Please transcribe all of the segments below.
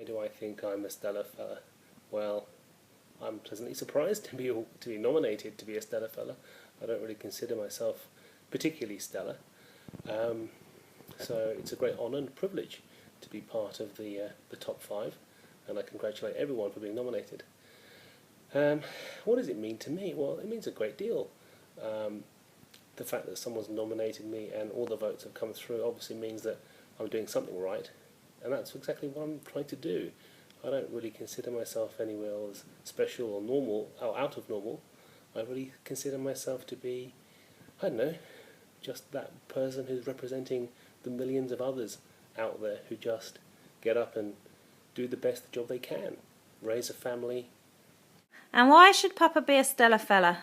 do I think I'm a Stella Fella? Well, I'm pleasantly surprised to be nominated to be a Stella Fella. I don't really consider myself particularly stellar, so it's a great honour and privilege to be part of the top 5, and I congratulate everyone for being nominated. What does it mean to me? Well, it means a great deal. The fact that someone's nominated me and all the votes have come through obviously means that I'm doing something right, and that's exactly what I'm trying to do. I don't really consider myself anywhere else special or normal, or out of normal. I really consider myself to be, I don't know, just that person who's representing the millions of others out there who just get up and do the best job they can, raise a family. And why should Papa be a Stella Fella?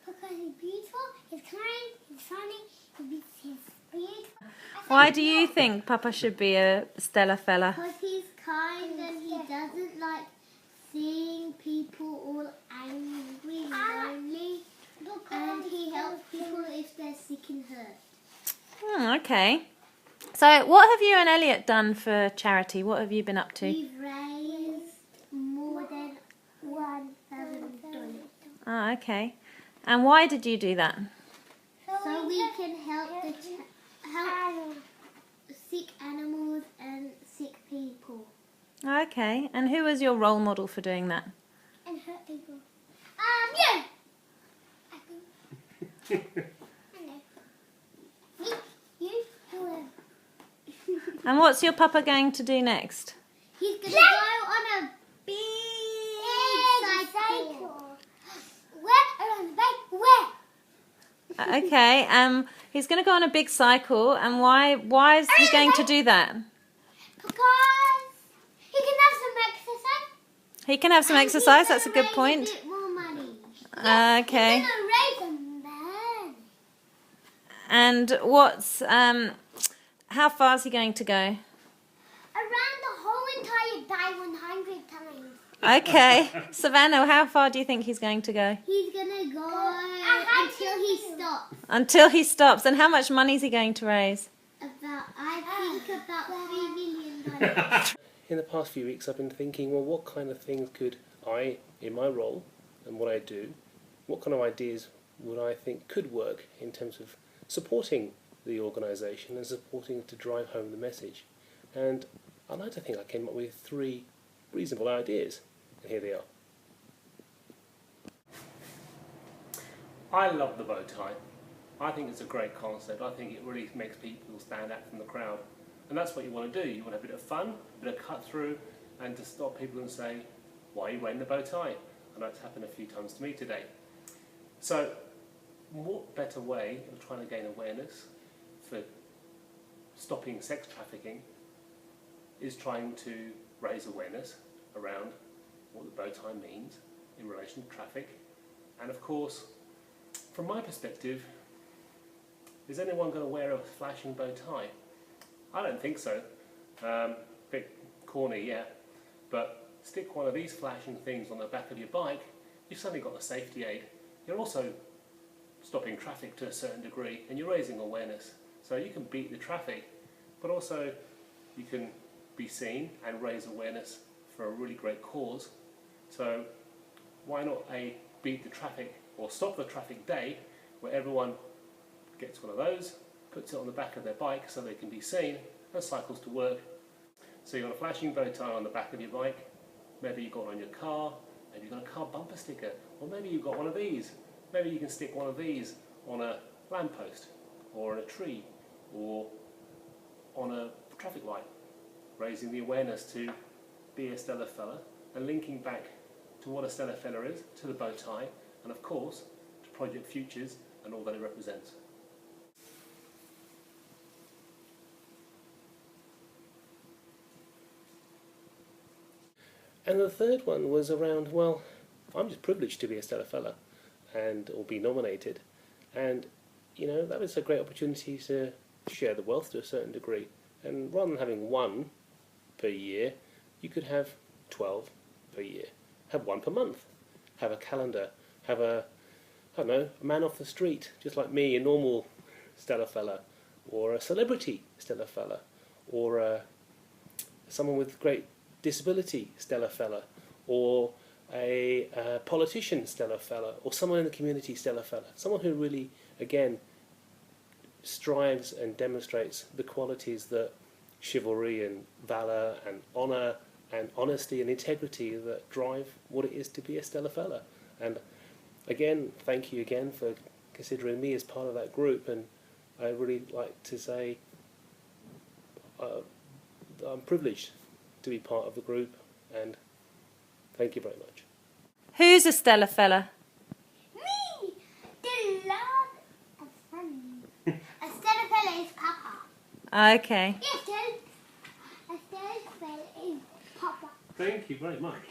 Because he's beautiful, he's kind, he's funny, he's beautiful. Why do you think Papa should be a Stella Fella? Because he's kind and he doesn't like seeing people all angry and lonely. And he helps people if they're sick and hurt. Okay. So what have you and Elliot done for charity? What have you been up to? We've raised more than $1,000. Oh, okay. And why did you do that? So we can help help sick animals and sick people. Okay. And who was your role model for doing that? And hurt people. Yeah. I know. Me, you, whoever. And what's your Papa going to do next? He's gonna go on a big cycle. Where? Around the bay? Where? Okay. He's going to go on a big cycle. And why is he going to do that? Because he can have some exercise. He can have some exercise. That's a good point. Raise a bit more money. Okay. He's gonna raise some money. And how far is he going to go? Around the whole entire bay 100 times. Okay. Savannah, how far do you think he's going to go? He's gonna go until he stops. Until he stops. And how much money is he going to raise? I think about $3 million. In the past few weeks I've been thinking, well, what kind of things could I, in my role and what I do, what kind of ideas would I think could work in terms of supporting the organisation and supporting to drive home the message. And I'd like to think I came up with 3 reasonable ideas, and here they are. I love the bow tie. I think it's a great concept. I think it really makes people stand out from the crowd. And that's what you want to do. You want to have a bit of fun, a bit of cut through, and to stop people and say, why are you wearing the bow tie? And that's happened a few times to me today. So, what better way of trying to gain awareness for stopping sex trafficking is trying to raise awareness around what the bow tie means in relation to traffic. And of course, from my perspective, is anyone going to wear a flashing bow tie? I don't think so. Bit corny, yeah, but stick one of these flashing things on the back of your bike, you've suddenly got a safety aid. You're also stopping traffic to a certain degree, and you're raising awareness. So you can beat the traffic, but also you can be seen and raise awareness for a really great cause. So why not a beat the traffic or stop the traffic day, where everyone gets one of those, puts it on the back of their bike so they can be seen, and cycles to work. So you've got a flashing bow tie on the back of your bike, maybe you've got one on your car, maybe you've got a car bumper sticker, or maybe you've got one of these. Maybe you can stick one of these on a lamppost, or on a tree, or on a traffic light, raising the awareness to be a Stella Fella, and linking back to what a Stella Fella is, to the bow tie, and of course to Project Futures and all that it represents. And the third one was around, well, I'm just privileged to be a Stella Fella or be nominated, and you know, that was a great opportunity to share the wealth to a certain degree. And rather than having 1 per year, you could have 12 per year, have 1 per month, have a calendar, have a, I don't know, a man off the street, just like me, a normal Stella Fella, or a celebrity Stella Fella, or someone with great disability Stella Fella, or a politician Stella Fella, or someone in the community Stella Fella. Someone who really, again, strives and demonstrates the qualities that chivalry and valour and honour and honesty and integrity that drive what it is to be a Stella Fella. And again, thank you again for considering me as part of that group, and I really like to say I'm privileged to be part of the group, and thank you very much. Who's a Stella Fella? Me! The love of fun. A Stella Fella is Papa. Okay. Yes, a Stella Fella is Papa. Thank you very much.